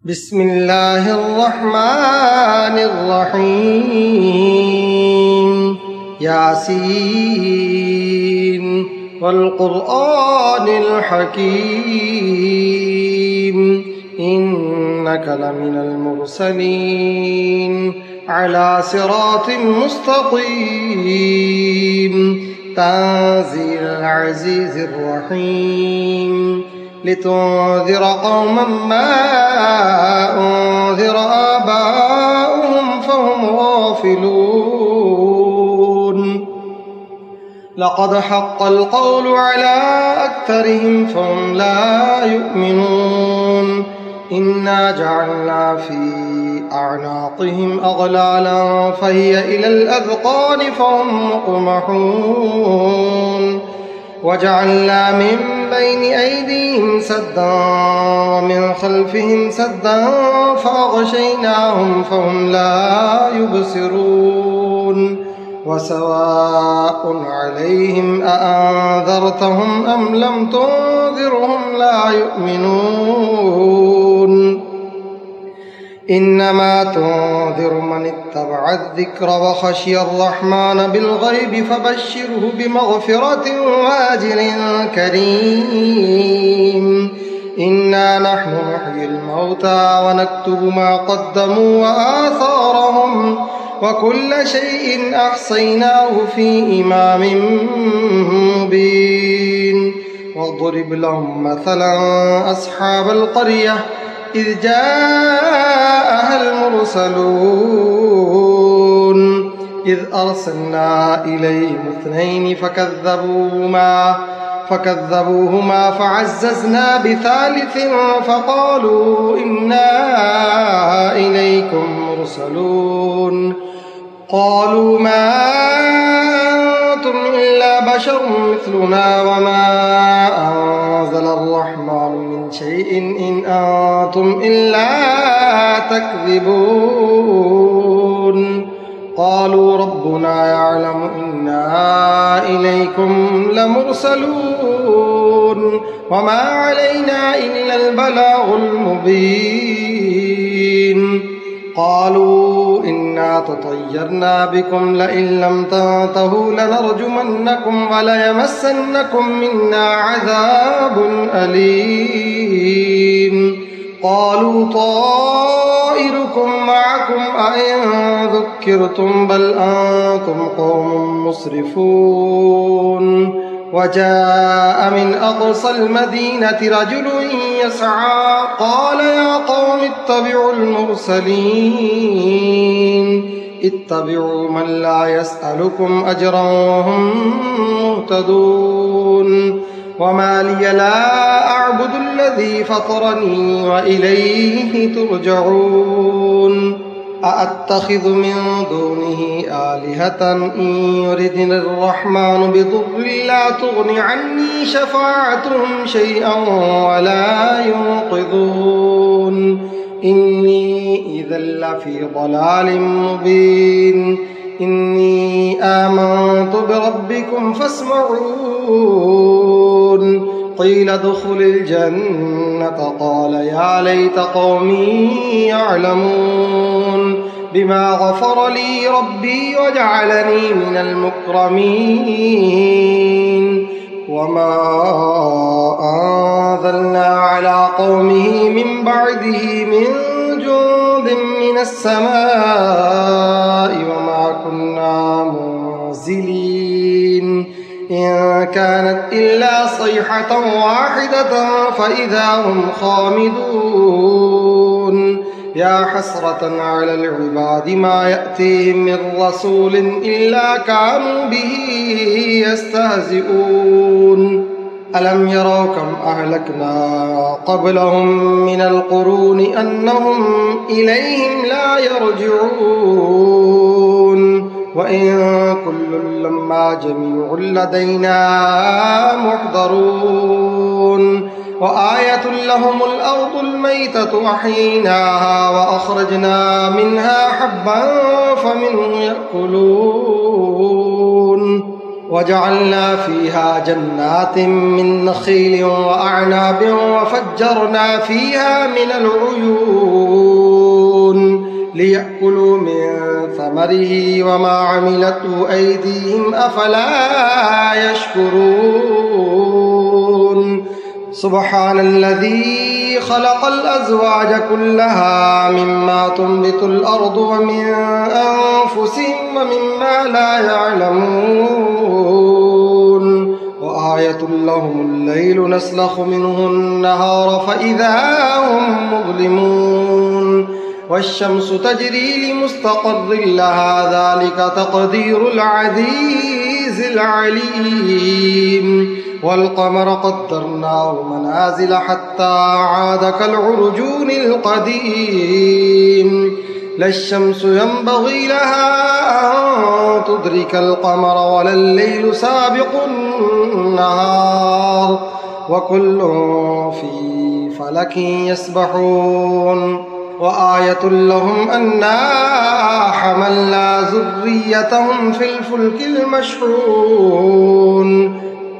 بسم الله الرحمن الرحيم ياسين والقرآن الحكيم إنك لمن المرسلين على صراط مستقيم تنزيل العزيز الرحيم لتنذر قوما ما أنذر آباؤهم فهم غافلون لقد حق القول على أكثرهم فهم لا يؤمنون إنا جعلنا في أعناقهم أغلالا فهي إلى الأذقان فهم مقمحون وجعلنا من بين أيديهم سدا ومن خلفهم سدا فأغشيناهم فهم لا يبصرون وسواء عليهم أأنذرتهم أم لم تنذرهم لا يؤمنون إنما تنذر من اتبع الذكر وخشي الرحمن بالغيب فبشره بمغفرة وأجر كريم إنا نحن نحيي الموتى ونكتب ما قدموا وآثارهم وكل شيء أحصيناه في إمام مبين واضرب لهم مثلا أصحاب القرية إذ جاءها المرسلون إذ أرسلنا إليهم اثنين فكذبوهما فعززنا بثالث فقالوا إنا إليكم مرسلون قالوا ما أنتم إلا بشر مثلنا وما أنزل الرحمن من شيء إن أنتم إلا تكذبون قالوا ربنا يعلم إنا إليكم لمرسلون وما علينا إلا البلاغ المبين قالوا إنا تطيرنا بكم لئن لم تنتهوا لنرجمنكم وليمسنكم منا عذاب أليم قالوا طائركم معكم أئن ذكرتم بل أنتم قوم مسرفون وجاء من أقصى المدينة رجل يسعى قال يا قوم اتبعوا المرسلين اتبعوا من لا يسألكم أجرا وهم مهتدون وما لي لا أعبد الذي فطرني وإليه ترجعون أأتخذ من دونه آلهة إن يردني الرحمن بضر لا تغن عني شفاعتهم شيئا ولا ينقذون إني إذا لفي ضلال مبين إني آمنت بربكم فاسمعون قيل ادخل الجنة قال يا ليت قومي يعلمون بما غفر لي ربي وجعلني من المكرمين وما أنزلنا على قومه من بعده من جند من السماء وما كنا منزلين إن كانت إلا صيحة واحدة فإذا هم خامدون يا حسرة على العباد ما يأتيهم من رسول إلا كانوا به يستهزئون ألم يروا كم أهلكنا قبلهم من القرون أنهم إليهم لا يرجعون وإن كل لما جميع لدينا محضرون وآية لهم الأرض الميتة أحييناها وأخرجنا منها حبا فمنه يأكلون وجعلنا فيها جنات من نخيل وأعناب وفجرنا فيها من العيون ليأكلوا من ثمره وما عملته أيديهم أفلا يشكرون سبحان الذي خلق الأزواج كلها مما تنبت الأرض ومن أنفسهم ومما لا يعلمون وآية لهم الليل نسلخ منه النهار فإذا هم مظلمون والشمس تجري لمستقر لها ذلك تقدير العزيز العليم والقمر قدرناه منازل حتى عاد كالعرجون القديم لا الشمس ينبغي لها أن تدرك القمر ولا الليل سابق النهار وكل في فلك يسبحون وآية لهم أنا حملنا ذريتهم في الفلك المشحون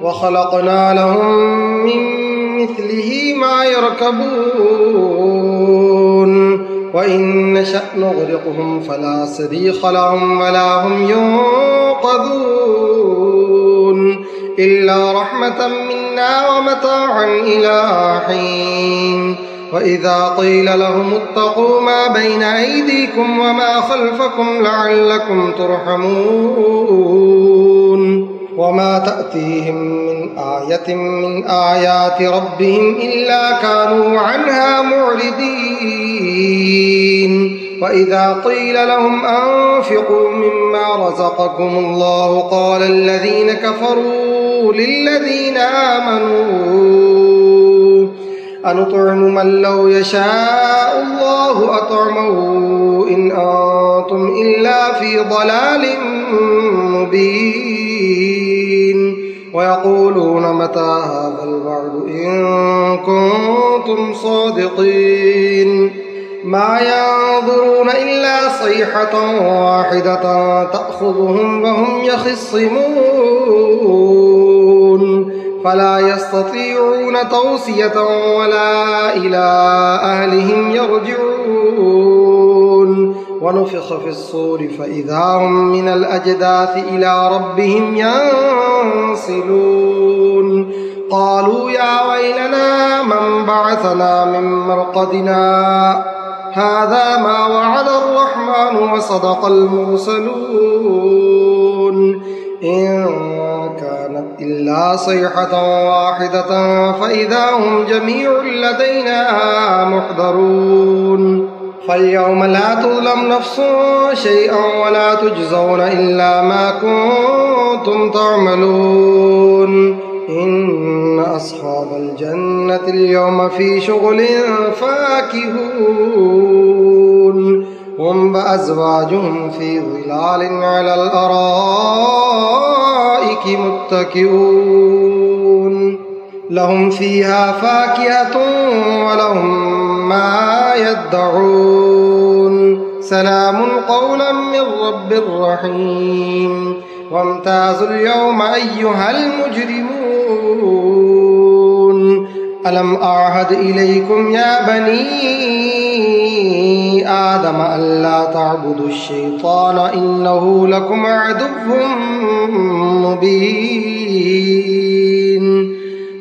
وخلقنا لهم من مثله ما يركبون وإن نشأ نغرقهم فلا صريخ لهم ولا هم ينقذون إلا رحمة منا ومتاعا إلى حين وإذا قيل لهم اتقوا ما بين أيديكم وما خلفكم لعلكم ترحمون وما تأتيهم من آية من آيات ربهم إلا كانوا عنها معرضين وإذا قيل لهم أنفقوا مما رزقكم الله قال الذين كفروا للذين آمنوا أنطعم من لو يشاء الله أطعمه إن أنتم إلا في ضلال مبين ويقولون متى هذا الوعد إن كنتم صادقين ما ينظرون إلا صيحة واحدة تأخذهم وهم يخصمون فلا يستطيعون توصية ولا إلى أهلهم يرجعون ونفخ في الصور فإذا هم من الأجداث إلى ربهم ينسلون قالوا يا ويلنا من بعثنا من مرقدنا هذا ما وعد الرحمن وصدق المرسلون إن كانت إلا صيحة واحدة فإذا هم جميع لدينا محضرون فاليوم لا تظلم نفس شيئا ولا تجزون إلا ما كنتم تعملون إن أصحاب الجنة اليوم في شغل فاكهون هم وأزواجهم في ظلال على الأرائك متكئون لهم فيها فاكهة ولهم ما يدعون سلام قولا من رب رحيم وامتازوا اليوم أيها المجرمون ألم أعهد إليكم يا بني آدم ألا تعبدوا الشيطان إنه لكم عدو مبين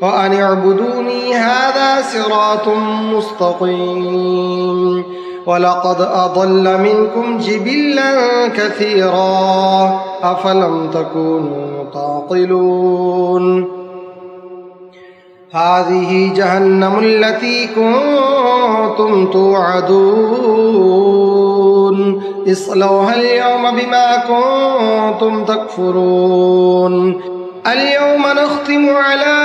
وأن اعبدوني هذا صراط مستقيم ولقد أضل منكم جبلا كثيرا أفلم تكونوا تعقلون هذه جهنم التي كنتم توعدون اصلوها اليوم بما كنتم تكفرون اليوم نختم على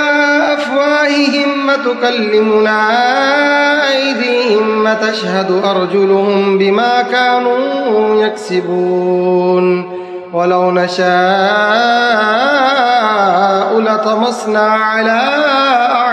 أفواههم وتكلمنا أيديهم وتشهد أرجلهم بما كانوا يكسبون ولو نشاء لطمسنا على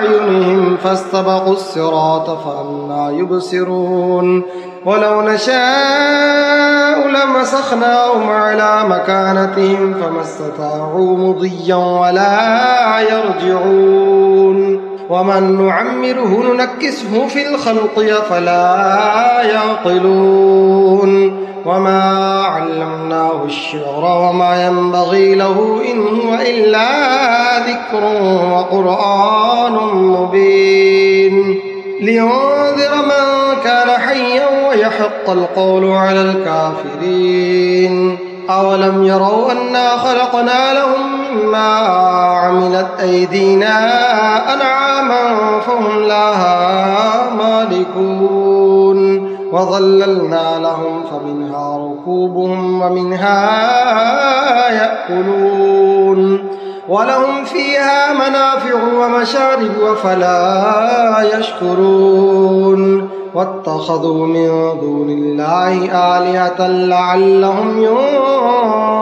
أعينهم فاستبقوا الصراط فأنى يبصرون ولو نشاء لمسخناهم على مكانتهم فما استطاعوا مضيا ولا يرجعون ومن نعمره ننكسه في الخلق أفلا يعقلون وما علمناه الشعر وما ينبغي له إن هو إلا ذكر وقرآن مبين لينذر من كان حيا ويحق القول على الكافرين أولم يروا أنا خلقنا لهم مما عملت أيدينا أنعاما فهم لها مالكون وظللنا لهم فمنها ركوبهم ومنها يأكلون ولهم فيها منافع ومشارب أفلا يشكرون واتخذوا من دون الله آلهة لعلهم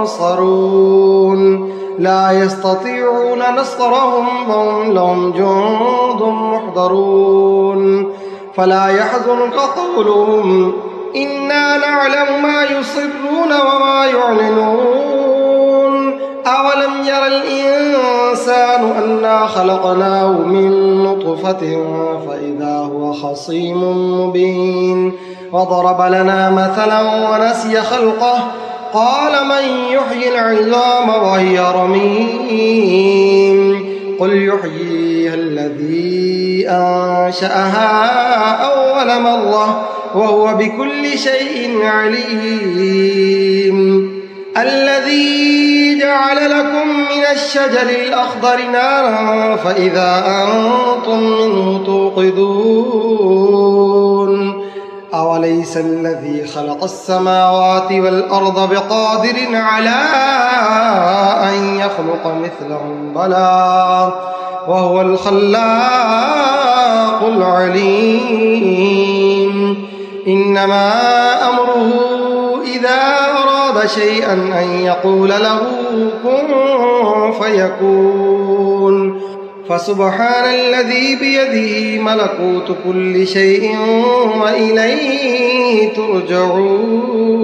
ينصرون لا يستطيعون نصرهم وهم لهم جند محضرون فلا يحزنك قولهم إنا نعلم ما يصرون وما يعلنون أولم ير الإنسان أنا خلقناه من نطفة فإذا هو خصيم مبين وضرب لنا مثلا ونسي خلقه قال من يحيي العظام وهي رميم قل يحييها الذي أنشأها أول مرة وهو بكل شيء عليم الذي جعل لكم من الشجر الأخضر نارا فإذا أنتم منه توقدون أوليس الذي خلق السماوات والأرض بقادر على أن يخلق مثلهم بلى وهو الخلاق العليم إنما أمره إذا أراد شيئا أن يقول له كن فيكون فسبحان الذي بيده ملكوت كل شيء وإليه ترجعون